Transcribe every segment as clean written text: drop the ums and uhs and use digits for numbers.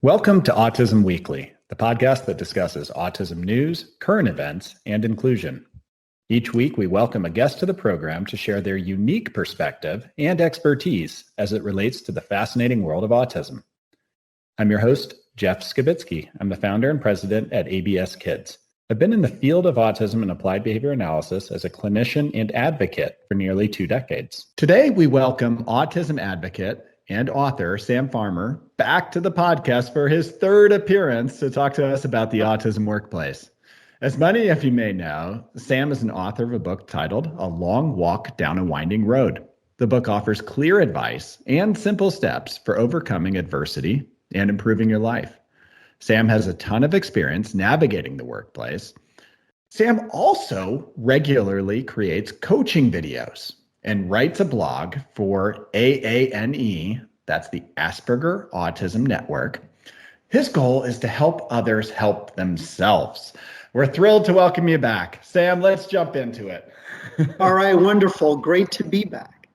Welcome to Autism Weekly, the podcast that discusses autism news, current events, and inclusion. Each week, we welcome a guest to the program to share their unique perspective and expertise as it relates to the fascinating world of autism. I'm your host, Jeff Skibitsky. I'm the founder and president at ABS Kids. I've been in the field of autism and applied behavior analysis as a clinician and advocate for nearly 2 decades. Today, we welcome autism advocate and author Sam Farmer back to the podcast for his 3rd appearance to talk to us about the autism workplace. As many of you may know, Sam is an author of a book titled A Long Walk Down a Winding Road. The book offers clear advice and simple steps for overcoming adversity and improving your life. Sam has a ton of experience navigating the workplace. Sam also regularly creates coaching videos and writes a blog for AANE, that's the Asperger Autism Network. His goal is to help others help themselves. We're thrilled to welcome you back. Sam, let's jump into it. All right, wonderful. Great to be back.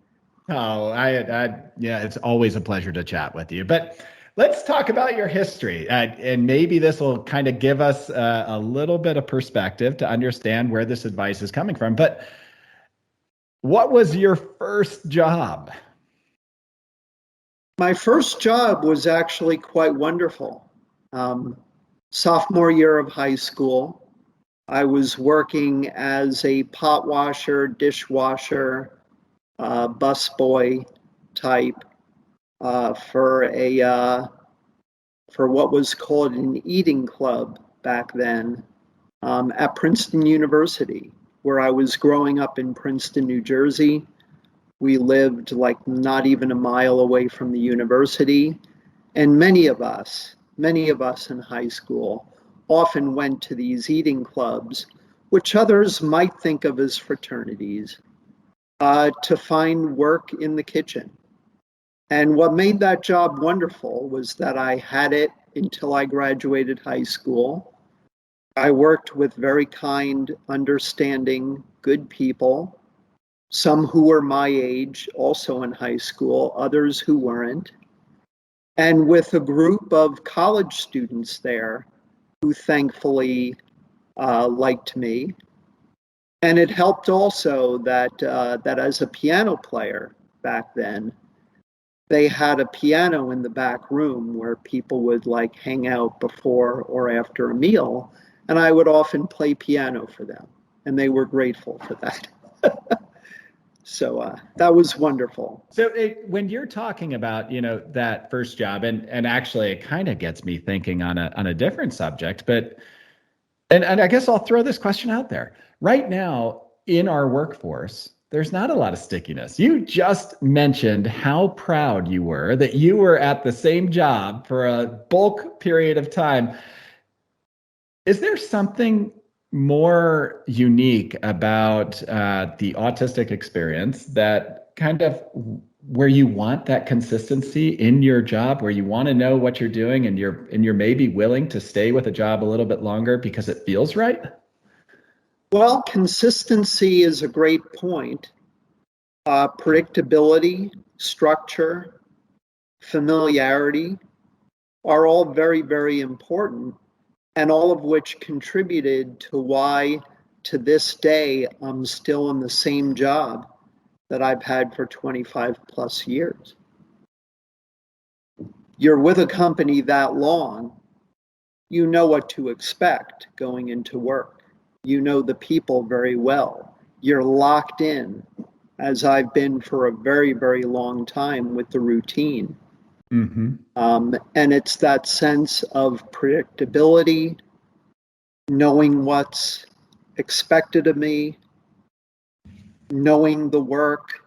Oh, yeah, it's always a pleasure to chat with you. But let's talk about your history. And maybe this will kind of give us a little bit of perspective to understand where this advice is coming from. But what was your first job? My first job was actually quite wonderful. Sophomore year of high school, I was working as a pot washer, dishwasher, busboy type for what was called an eating club back then at Princeton University, where I was growing up in Princeton, New Jersey. We lived like not even a mile away from the university. And many of us in high school often went to these eating clubs, which others might think of as fraternities, to find work in the kitchen. And what made that job wonderful was that I had it until I graduated high school. I worked with very kind, understanding, good people, some who were my age, also in high school, others who weren't, and with a group of college students there who thankfully liked me. And it helped also that as a piano player back then, they had a piano in the back room where people would like hang out before or after a meal, and I would often play piano for them, and they were grateful for that. So that was wonderful. So when you're talking about, that first job, and actually it kind of gets me thinking on a different subject, but and I guess I'll throw this question out there. Right now in our workforce, there's not a lot of stickiness. You just mentioned how proud you were that you were at the same job for a bulk period of time. Is there something more unique about the autistic experience that kind of where you want that consistency in your job, where you want to know what you're doing and you're maybe willing to stay with a job a little bit longer because it feels right? Well, consistency is a great point. Predictability, structure, familiarity are all very, very important, and all of which contributed to why, to this day, I'm still in the same job that I've had for 25 plus years. You're with a company that long, you know what to expect going into work. You know the people very well. You're locked in, as I've been for a very, very long time, with the routine. Mm-hmm. And it's that sense of predictability, knowing what's expected of me, knowing the work,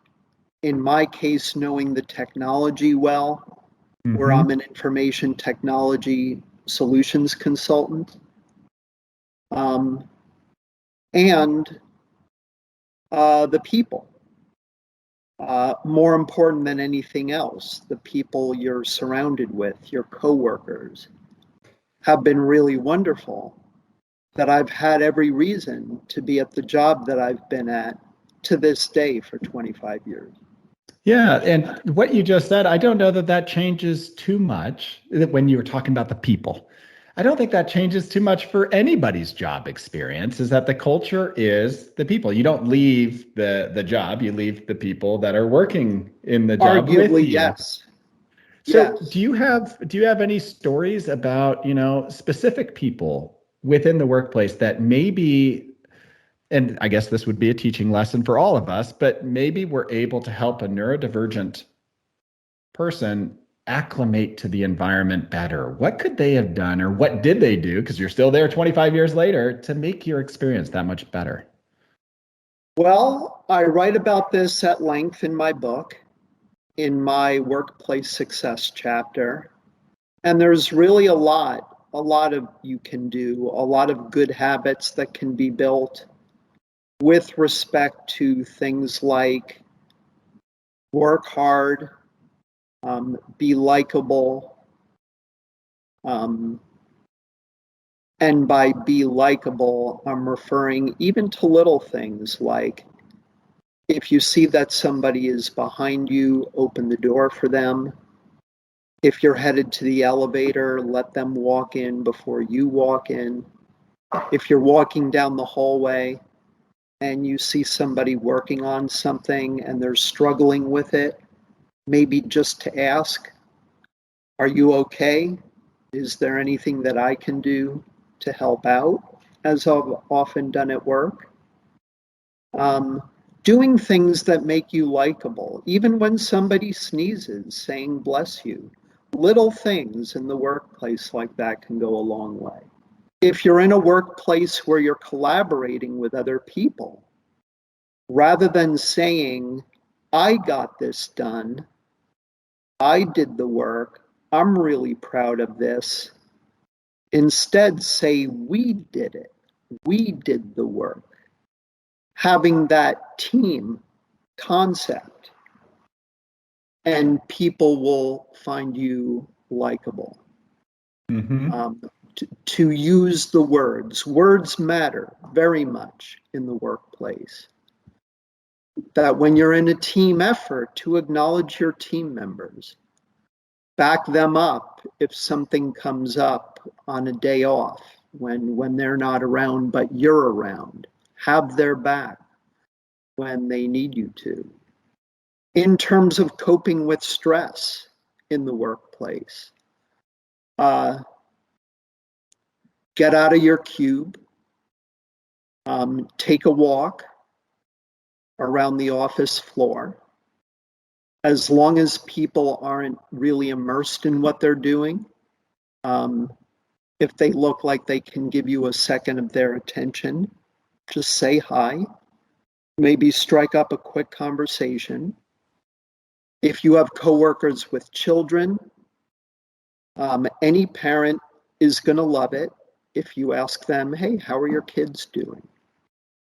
in my case, knowing the technology well, where I'm an information technology solutions consultant. And the people, more important than anything else, the people you're surrounded with, your coworkers, have been really wonderful, that I've had every reason to be at the job that I've been at to this day for 25 years. Yeah, and what you just said, I don't know that that changes too much when you were talking about the people. I don't think that changes too much for anybody's job experience, is that the culture is the people. You don't leave the job, you leave the people that are working in the job with Arguably, you. yes. So Yes. do you have any stories about, specific people within the workplace that maybe, and I guess this would be a teaching lesson for all of us, but maybe we're able to help a neurodivergent person acclimate to the environment better? What could they have done, or what did they do, because you're still there 25 years later, to make your experience that much better? Well, I write about this at length in my book, in my workplace success chapter. And there's really a lot of you can do, a lot of good habits that can be built with respect to things like work hard, be likable, um, and by be likable, I'm referring even to little things like if you see that somebody is behind you, open the door for them. If you're headed to the elevator, let them walk in before you walk in. If you're walking down the hallway and you see somebody working on something and they're struggling with it, maybe just to ask, are you okay? Is there anything that I can do to help out, as I've often done at work? Um, Doing things that make you likable, even when somebody sneezes, saying bless you. Little things in the workplace like that can go a long way. If you're in a workplace where you're collaborating with other people, rather than saying, I got this done, I did the work, I'm really proud of this, instead say, we did it, we did the work. Having that team concept, and people will find you likable. Mm-hmm. To use the words. Words matter very much in the workplace. That when you're in a team effort, to acknowledge your team members, back them up if something comes up on a day off when they're not around but you're around. Have their back when they need you to. In terms of coping with stress in the workplace, get out of your cube, take a walk around the office floor. As long as people aren't really immersed in what they're doing, um, if they look like they can give you a second of their attention, just say hi. Maybe strike up a quick conversation. If you have coworkers with children, any parent is going to love it if you ask them, hey, how are your kids doing?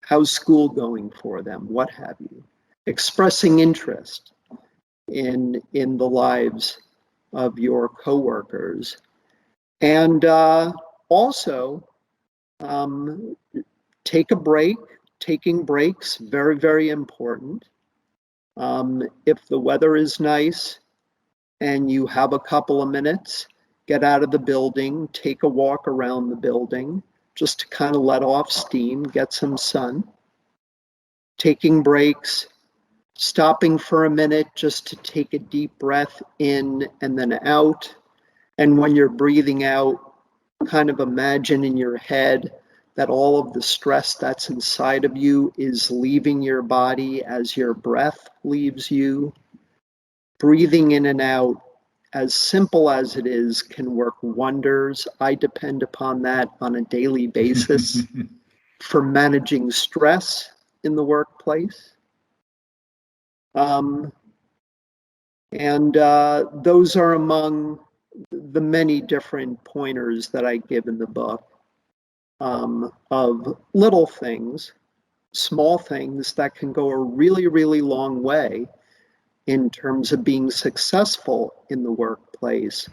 How's school going for them? What have you? Expressing interest in the lives of your coworkers. And also, take a break. Taking breaks, very, very important. If the weather is nice and you have a couple of minutes, get out of the building, take a walk around the building, just to kind of let off steam, get some sun. Taking breaks, stopping for a minute just to take a deep breath in and then out. And when you're breathing out, kind of imagine in your head that all of the stress that's inside of you is leaving your body as your breath leaves you. Breathing in and out, as simple as it is, can work wonders. I depend upon that on a daily basis for managing stress in the workplace. And those are among the many different pointers that I give in the book, of little things, small things that can go a really, really long way in terms of being successful in the workplace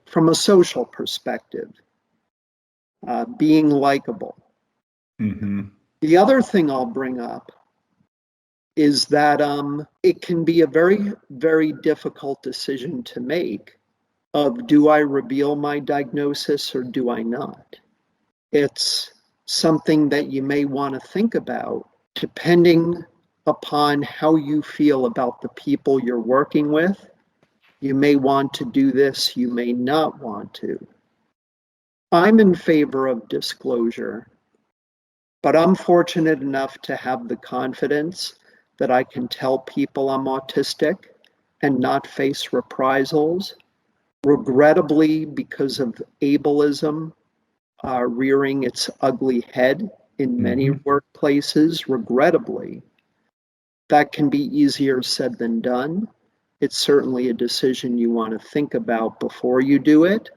from a social perspective, being likable. Mm-hmm. The other thing I'll bring up is that it can be a very, very difficult decision to make of, do I reveal my diagnosis or do I not? It's something that you may want to think about depending upon how you feel about the people you're working with. You may want to do this, you may not want to. I'm in favor of disclosure, but I'm fortunate enough to have the confidence that I can tell people I'm autistic and not face reprisals. Regrettably, because of ableism rearing its ugly head in many workplaces, regrettably, that can be easier said than done. It's certainly a decision you want to think about before you do it.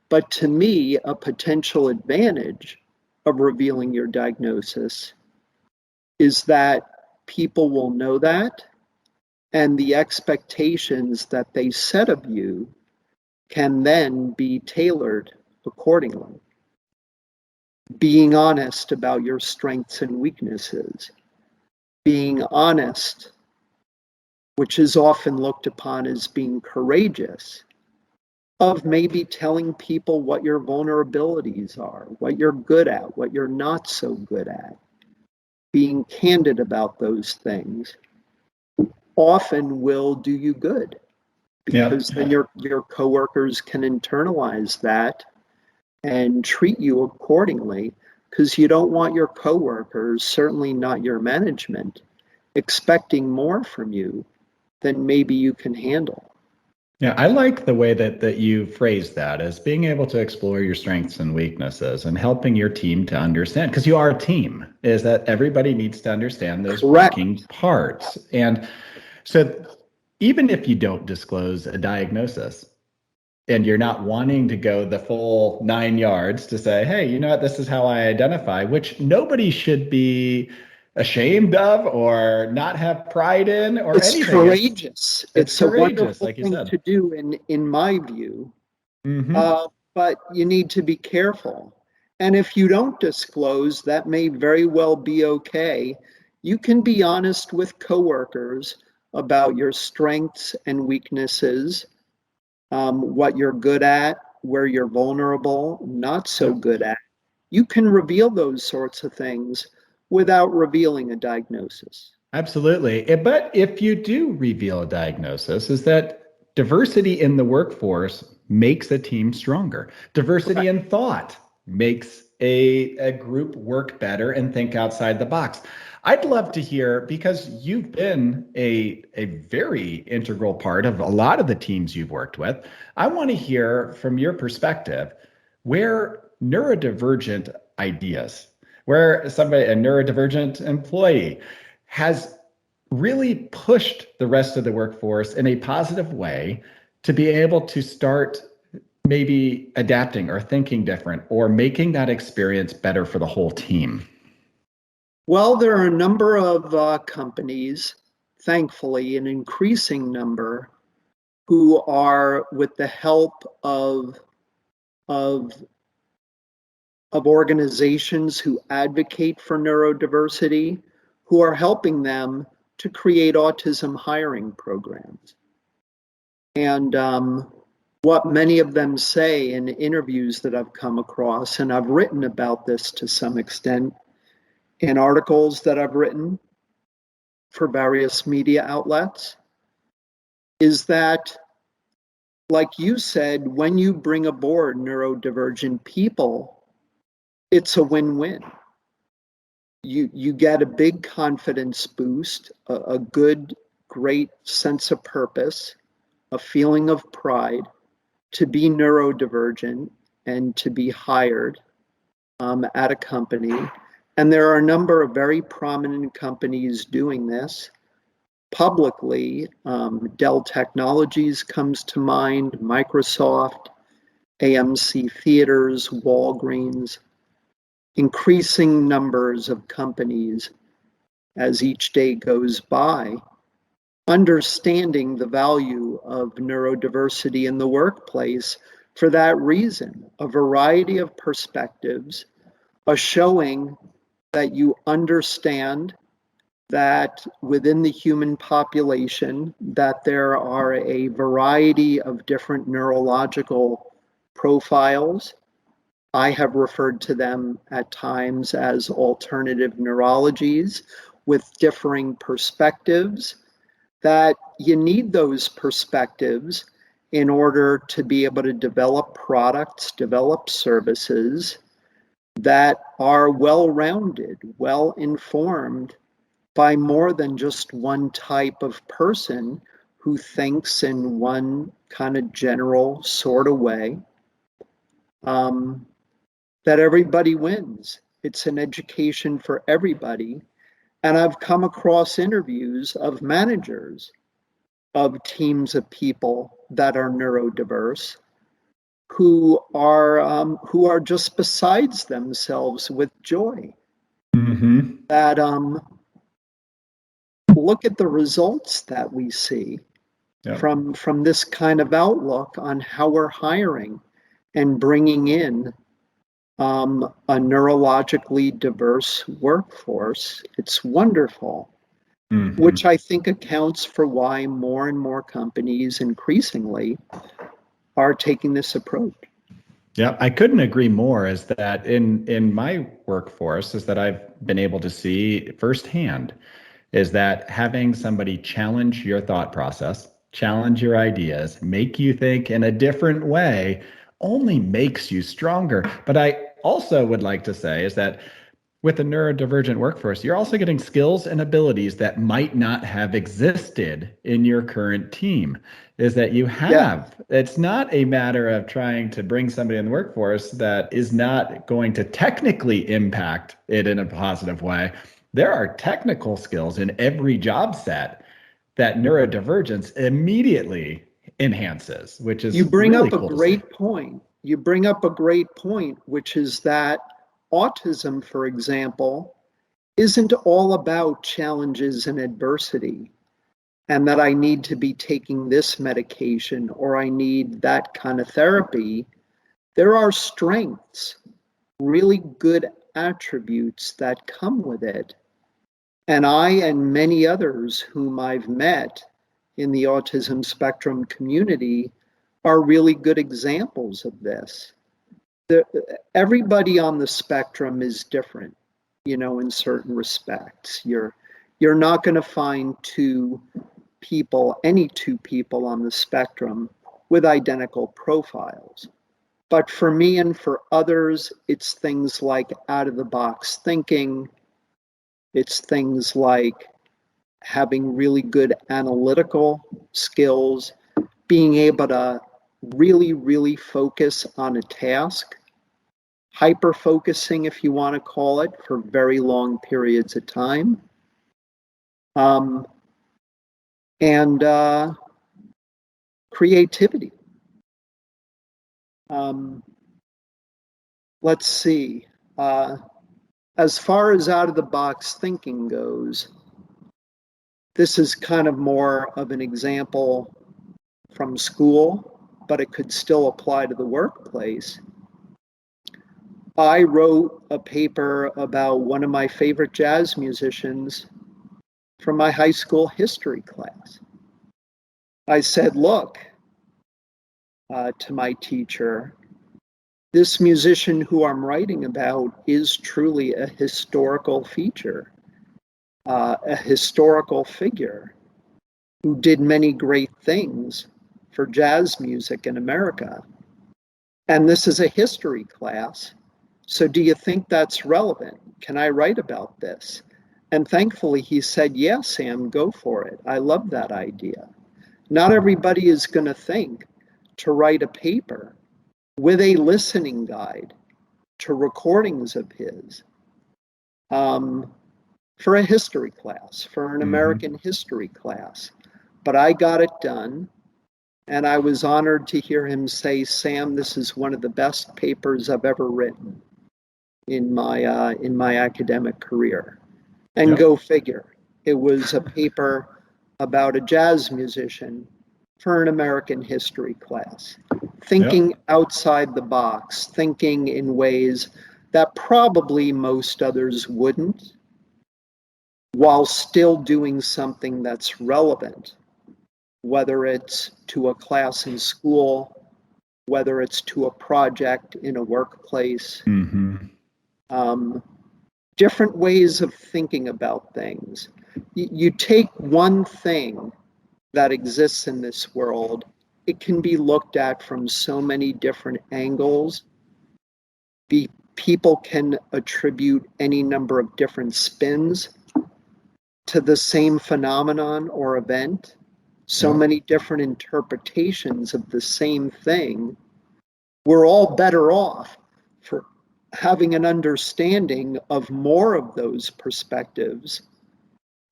But to me, a potential advantage of revealing your diagnosis is that people will know that, and the expectations that they set of you can then be tailored accordingly. Being honest about your strengths and weaknesses, being honest, which is often looked upon as being courageous, of maybe telling people what your vulnerabilities are, what you're good at, what you're not so good at, being candid about those things often will do you good, because then your coworkers can internalize that and treat you accordingly, because you don't want your coworkers, certainly not your management, expecting more from you than maybe you can handle. Yeah, I like the way that you phrase that, as being able to explore your strengths and weaknesses and helping your team to understand, because you are a team, is that everybody needs to understand those working parts. And so even if you don't disclose a diagnosis and you're not wanting to go the full 9 yards to say, hey, you know what, this is how I identify, which nobody should be ashamed of or not have pride in or it's anything. Courageous. It's courageous, a wonderful like you thing said. to do, in my view. But you need to be careful. And if you don't disclose, that may very well be okay. You can be honest with coworkers about your strengths and weaknesses, what you're good at, where you're vulnerable, not so good at. You can reveal those sorts of things without revealing a diagnosis. Absolutely. But if you do reveal a diagnosis, is that diversity in the workforce makes a team stronger. Diversity in thought makes a group work better and think outside the box. I'd love to hear, because you've been a very integral part of a lot of the teams you've worked with. I want to hear from your perspective where neurodivergent ideas, where a neurodivergent employee has really pushed the rest of the workforce in a positive way to be able to start maybe adapting or thinking different or making that experience better for the whole team. Well, there are a number of companies, thankfully, an increasing number, who are, with the help of organizations who advocate for neurodiversity, who are helping them to create autism hiring programs. And what many of them say in interviews that I've come across, and I've written about this to some extent in articles that I've written for various media outlets, is that, like you said, when you bring aboard neurodivergent people, it's a win-win. You get a big confidence boost, a good, great sense of purpose, a feeling of pride to be neurodivergent and to be hired at a company. And there are a number of very prominent companies doing this publicly. Dell Technologies comes to mind, Microsoft, AMC Theaters, Walgreens, increasing numbers of companies as each day goes by, understanding the value of neurodiversity in the workplace for that reason, a variety of perspectives, a showing that you understand that within the human population, that there are a variety of different neurological profiles. I have referred to them at times as alternative neurologies with differing perspectives, that you need those perspectives in order to be able to develop products, develop services that are well-rounded, well-informed by more than just one type of person who thinks in one kind of general sort of way, that everybody wins. It's an education for everybody. And I've come across interviews of managers of teams of people that are neurodiverse who are just besides themselves with joy. Mm-hmm. That look at the results that we see from this kind of outlook on how we're hiring and bringing in a neurologically diverse workforce. It's wonderful, which I think accounts for why more and more companies increasingly are taking this approach. Yeah, I couldn't agree more. Is that in my workforce is that I've been able to see firsthand is that having somebody challenge your thought process, challenge your ideas, make you think in a different way only makes you stronger. But I also would like to say is that with a neurodivergent workforce, you're also getting skills and abilities that might not have existed in your current team. Is that you have, it's not a matter of trying to bring somebody in the workforce that is not going to technically impact it in a positive way. There are technical skills in every job set that neurodivergence immediately enhances, which is you bring really up cool a great point. You bring up a great point, which is that autism, for example, isn't all about challenges and adversity, and that I need to be taking this medication or I need that kind of therapy. There are strengths, really good attributes that come with it. And I and many others whom I've met in the autism spectrum community are really good examples of this. Everybody on the spectrum is different, in certain respects. You're not going to find any two people on the spectrum with identical profiles. But for me and for others, it's things like out-of-the-box thinking. It's things like having really good analytical skills, being able to really, really focus on a task, hyper-focusing, if you want to call it, for very long periods of time. And creativity. Let's see. As far as out-of-the-box thinking goes, this is kind of more of an example from school, but it could still apply to the workplace. I wrote a paper about one of my favorite jazz musicians from my high school history class. I said, look, to my teacher, this musician who I'm writing about is truly a historical feature, a historical figure who did many great things for jazz music in America. And this is a history class. So do you think that's relevant? Can I write about this? And thankfully he said, yeah, Sam, go for it. I love that idea. Not everybody is going to think to write a paper with a listening guide to recordings of his for a history class, for an American history class. But I got it done, and I was honored to hear him say, Sam, this is one of the best papers I've ever written in my academic career. And go figure, it was a paper about a jazz musician for an American history class, thinking outside the box, thinking in ways that probably most others wouldn't. while still doing something that's relevant, whether it's to a class in school, whether it's to a project in a workplace. Different ways of thinking about things. You take one thing that exists in this world, it can be looked at from so many different angles. People can attribute any number of different spins to the same phenomenon or event, so many different interpretations of the same thing. We're all better off for having an understanding of more of those perspectives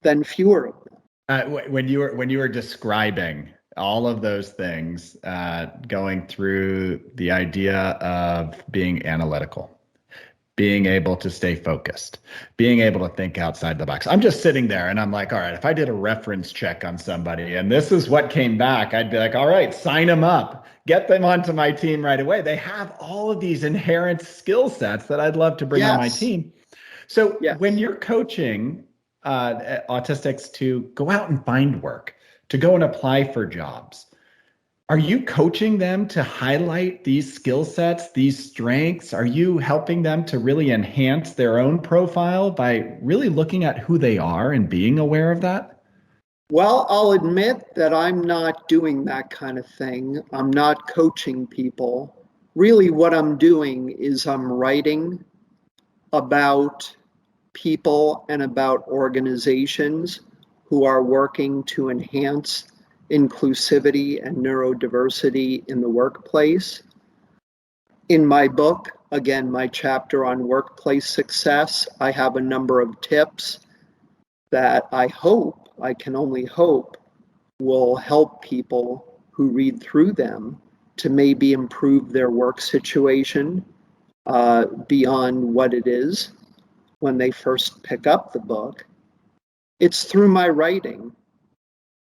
than fewer of them. When you were describing all of those things, going through the idea of being analytical, being able to stay focused, being able to think outside the box. I'm just sitting there and I'm like, all right, if I did a reference check on somebody and this is what came back, I'd be like, all right, sign them up, get them onto my team right away. They have all of these inherent skill sets that I'd love to bring on my team. So when you're coaching autistics to go out and find work, to go and apply for jobs, are you coaching them to highlight these skill sets, these strengths? Are you helping them to really enhance their own profile by really looking at who they are and being aware of that? Well, I'll admit that I'm not doing that kind of thing. I'm not coaching people. Really, what I'm doing is I'm writing about people and about organizations who are working to enhance inclusivity and neurodiversity in the workplace. In my book, again, my chapter on workplace success, I have a number of tips that I can only hope, will help people who read through them to maybe improve their work situation beyond what it is when they first pick up the book. It's through my writing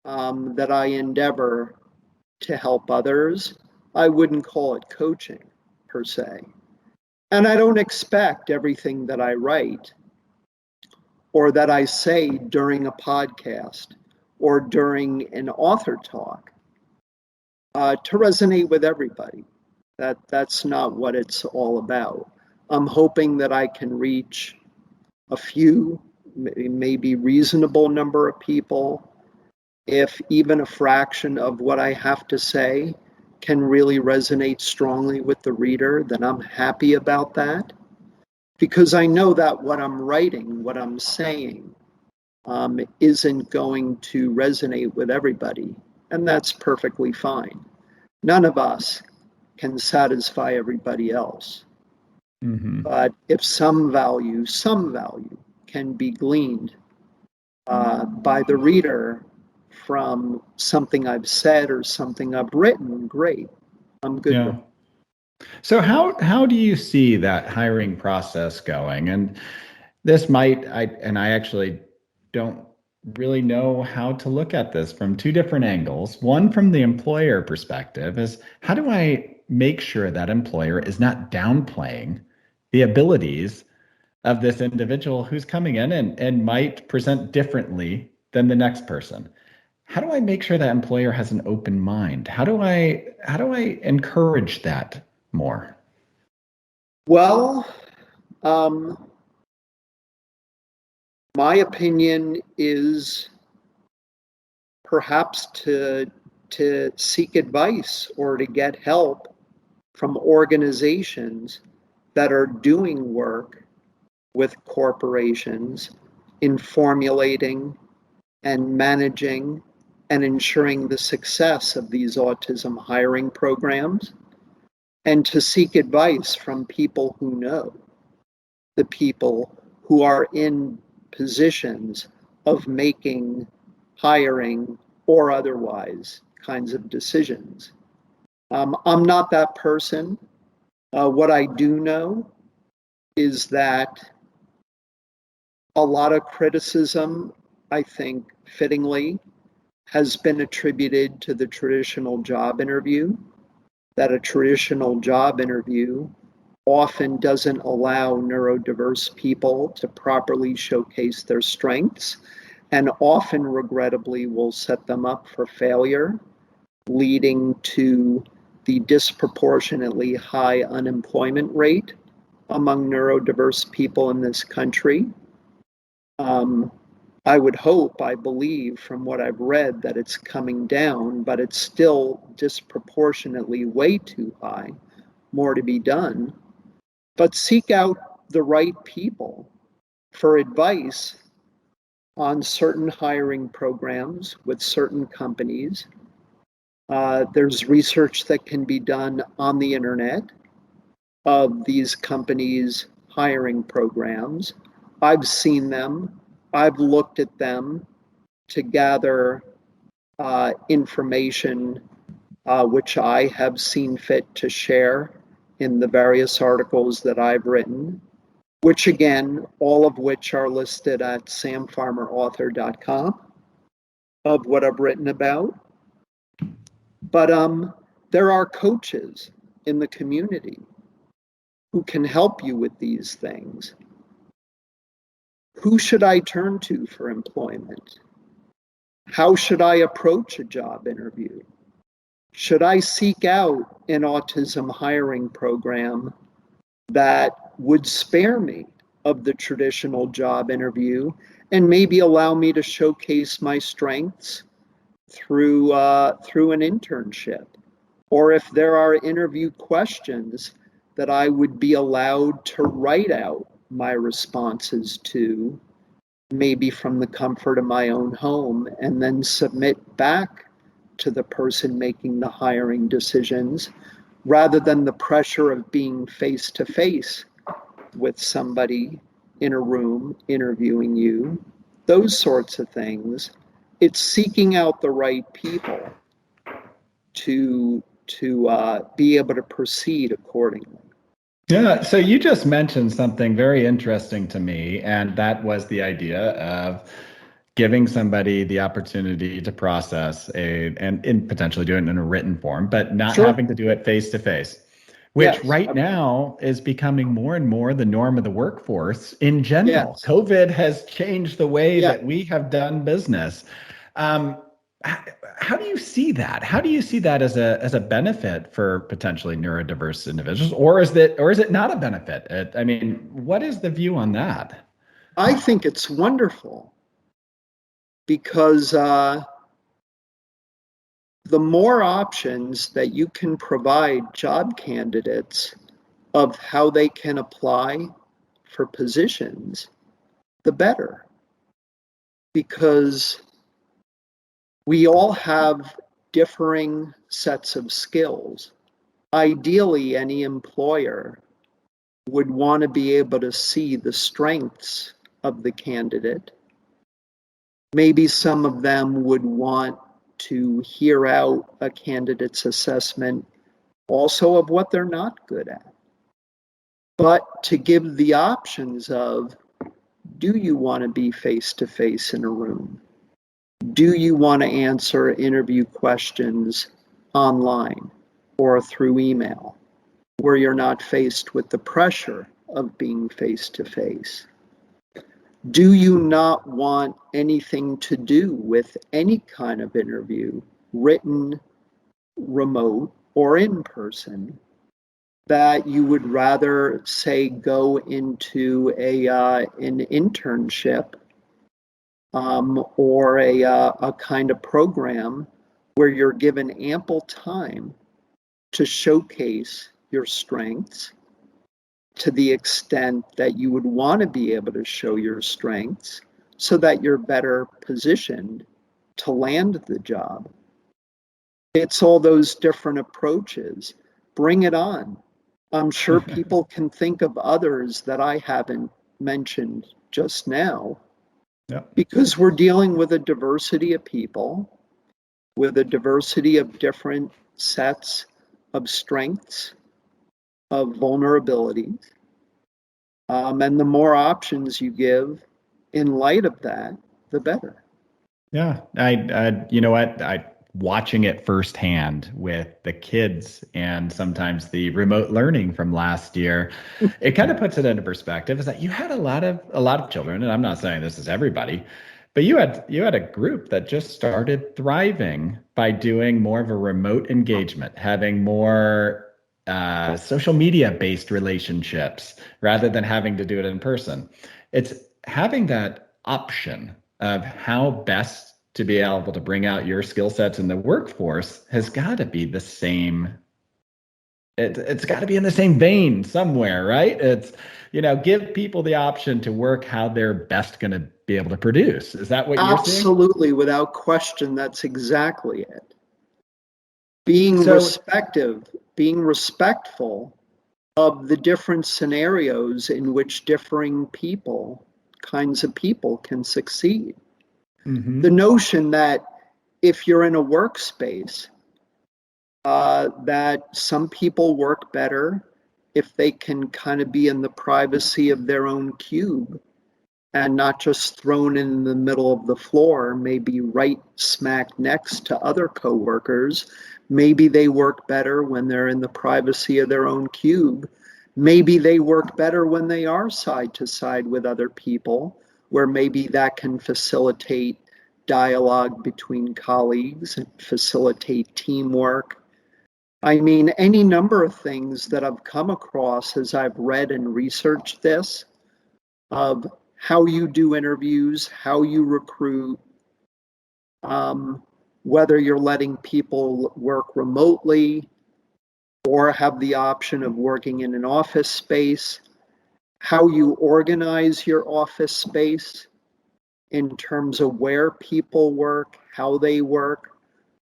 that I endeavor to help others. I wouldn't call it coaching per se. And I don't expect everything that I write or that I say during a podcast or during an author talk to resonate with everybody. That's not what it's all about. I'm hoping that I can reach a few, maybe reasonable number of people. If even a fraction of what I have to say can really resonate strongly with the reader, then I'm happy about that. Because I know that what I'm writing, what I'm saying, isn't going to resonate with everybody. And that's perfectly fine. None of us can satisfy everybody else. But if some value can be gleaned by the reader from something I've said or something I've written, great. I'm good with it. So how do you see that hiring process going? And this I actually don't really know how to look at this from two different angles. One, from the employer perspective, is how do I make sure that employer is not downplaying the abilities of this individual who's coming in and might present differently than the next person? How do I make sure that employer has an open mind? How do I encourage that more? Well, my opinion is perhaps to seek advice or to get help from organizations that are doing work with corporations in formulating and managing and ensuring the success of these autism hiring programs, and to seek advice from people who know, the people who are in positions of making hiring or otherwise kinds of decisions. I'm not that person. What I do know is that a lot of criticism, I think fittingly, has been attributed to the traditional job interview, that a traditional job interview often doesn't allow neurodiverse people to properly showcase their strengths, and often, regrettably, will set them up for failure, leading to the disproportionately high unemployment rate among neurodiverse people in this country. I would hope, I believe from what I've read, that it's coming down, but it's still disproportionately way too high, more to be done. But seek out the right people for advice on certain hiring programs with certain companies. There's research that can be done on the internet of these companies' hiring programs. I've seen them. I've looked at them to gather information which I have seen fit to share in the various articles that I've written, which again, all of which are listed at samfarmerauthor.com of what I've written about. But there are coaches in the community who can help you with these things. Who should I turn to for employment? How should I approach a job interview? Should I seek out an autism hiring program that would spare me of the traditional job interview and maybe allow me to showcase my strengths through an internship? Or if there are interview questions that I would be allowed to write out my responses to, maybe from the comfort of my own home, and then submit back to the person making the hiring decisions, rather than the pressure of being face to face with somebody in a room interviewing you, those sorts of things. It's seeking out the right people to be able to proceed accordingly. Yeah, so you just mentioned something very interesting to me, and that was the idea of giving somebody the opportunity to process and potentially do it in a written form, but not Sure. having to do it face to face, which Yes. right now is becoming more and more the norm of the workforce in general. Yes. COVID has changed the way Yeah. that we have done business. How do you see that? How do you see that as a benefit for potentially neurodiverse individuals, or is it not a benefit? I mean, what is the view on that? I think it's wonderful because the more options that you can provide job candidates of how they can apply for positions, the better. Because we all have differing sets of skills. Ideally, any employer would want to be able to see the strengths of the candidate. Maybe some of them would want to hear out a candidate's assessment also of what they're not good at. But to give the options of, do you want to be face to face in a room? Do you want to answer interview questions online or through email, where you're not faced with the pressure of being face to face? Do you not want anything to do with any kind of interview, written, remote, or in person, that you would rather, say, go into an internship or a kind of program where you're given ample time to showcase your strengths to the extent that you would want to be able to show your strengths so that you're better positioned to land the job? It's all those different approaches. Bring it on. I'm sure people can think of others that I haven't mentioned just now. Yeah. Because we're dealing with a diversity of people, with a diversity of different sets of strengths, of vulnerabilities. And the more options you give in light of that, the better. Yeah, you know what? I watching it firsthand with the kids and sometimes the remote learning from last year, it kind of puts it into perspective is that you had a lot of children, and I'm not saying this is everybody, but you had a group that just started thriving by doing more of a remote engagement, having more social media based relationships rather than having to do it in person. It's having that option of how best to be able to bring out your skill sets in the workforce has got to be the same. It's got to be in the same vein somewhere, right? It's, give people the option to work how they're best going to be able to produce. Is that what you're seeing? Absolutely, without question, that's exactly it. Being respectful of the different scenarios in which differing kinds of people can succeed. Mm-hmm. The notion that if you're in a workspace, that some people work better if they can kind of be in the privacy of their own cube and not just thrown in the middle of the floor, maybe right smack next to other coworkers. Maybe they work better when they're in the privacy of their own cube. Maybe they work better when they are side to side with other people, where maybe that can facilitate dialogue between colleagues and facilitate teamwork. I mean, any number of things that I've come across as I've read and researched this, of how you do interviews, how you recruit, whether you're letting people work remotely or have the option of working in an office space, how you organize your office space in terms of where people work, how they work,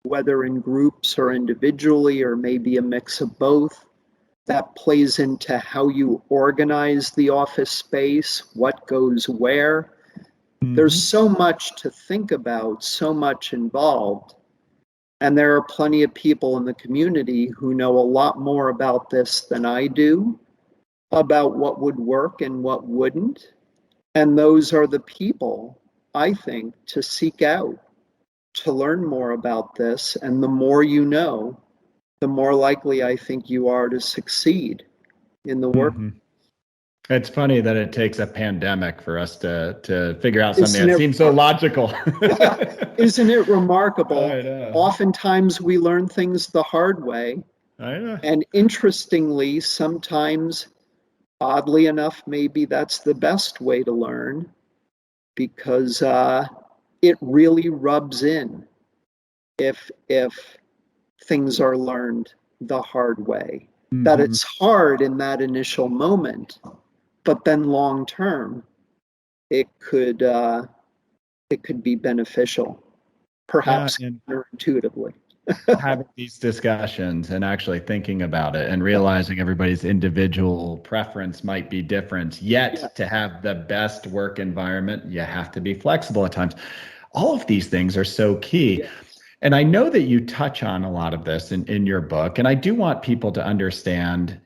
whether in groups or individually, or maybe a mix of both. That plays into how you organize the office space, what goes where. Mm-hmm. There's so much to think about, so much involved. And there are plenty of people in the community who know a lot more about this than I do, about what would work and what wouldn't. And those are the people, I think, to seek out, to learn more about this. And the more you know, the more likely I think you are to succeed in the work. Mm-hmm. It's funny that it takes a pandemic for us to figure out something that seems so logical. Isn't it remarkable? I know. Oftentimes we learn things the hard way. I know. And interestingly, sometimes, oddly enough, maybe that's the best way to learn, because it really rubs in if things are learned the hard way. Mm-hmm. That it's hard in that initial moment, but then long term, it could be beneficial, perhaps counterintuitively. Having these discussions and actually thinking about it and realizing everybody's individual preference might be different, yet to have the best work environment, you have to be flexible at times. All of these things are so key. Yes. And I know that you touch on a lot of this in your book, and I do want people to understand,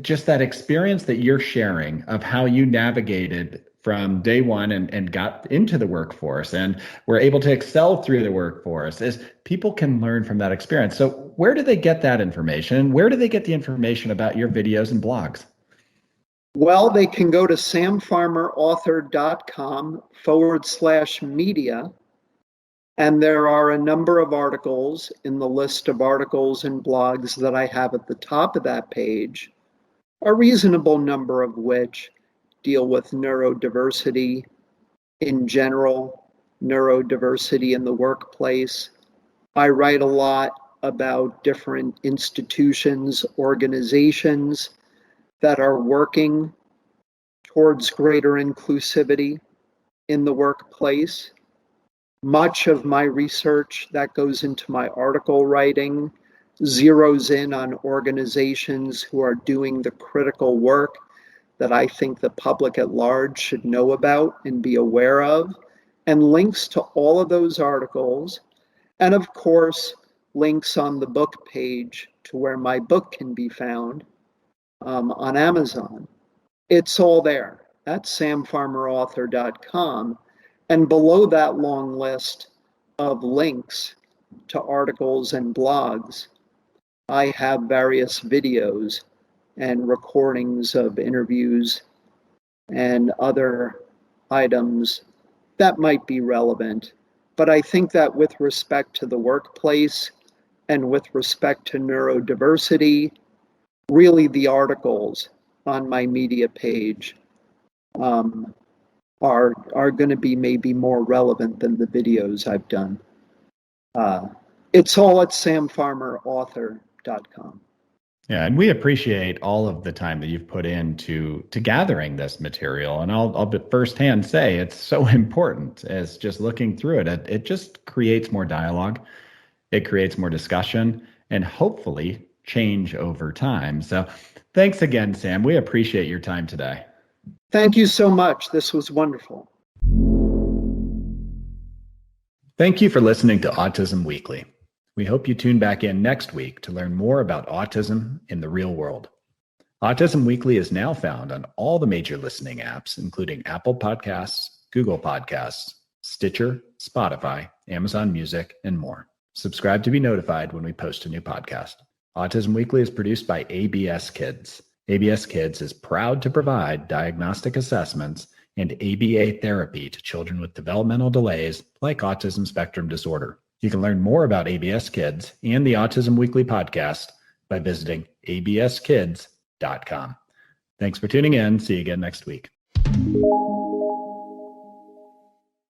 just that experience that you're sharing of how you navigated from day one and got into the workforce and were able to excel through the workforce, is people can learn from that experience. So where do they get that information? Where do they get the information about your videos and blogs? Well, they can go to samfarmerauthor.com/media. And there are a number of articles in the list of articles and blogs that I have at the top of that page, a reasonable number of which deal with neurodiversity in general, neurodiversity in the workplace. I write a lot about different institutions, organizations that are working towards greater inclusivity in the workplace. Much of my research that goes into my article writing zeroes in on organizations who are doing the critical work that I think the public at large should know about and be aware of, and links to all of those articles, and of course, links on the book page to where my book can be found on Amazon. It's all there at samfarmerauthor.com. And below that long list of links to articles and blogs, I have various videos and recordings of interviews and other items that might be relevant. But I think that with respect to the workplace and with respect to neurodiversity, really the articles on my media page are going to be maybe more relevant than the videos I've done. It's all at samfarmerauthor.com. Yeah, and we appreciate all of the time that you've put into gathering this material. And I'll firsthand say it's so important as just looking through it. It just creates more dialogue. It creates more discussion and hopefully change over time. So thanks again, Sam. We appreciate your time today. Thank you so much. This was wonderful. Thank you for listening to Autism Weekly. We hope you tune back in next week to learn more about autism in the real world. Autism Weekly is now found on all the major listening apps, including Apple Podcasts, Google Podcasts, Stitcher, Spotify, Amazon Music, and more. Subscribe to be notified when we post a new podcast. Autism Weekly is produced by ABS Kids. ABS Kids is proud to provide diagnostic assessments and ABA therapy to children with developmental delays like Autism Spectrum Disorder. You can learn more about ABS Kids and the Autism Weekly podcast by visiting abskids.com. Thanks for tuning in. See you again next week.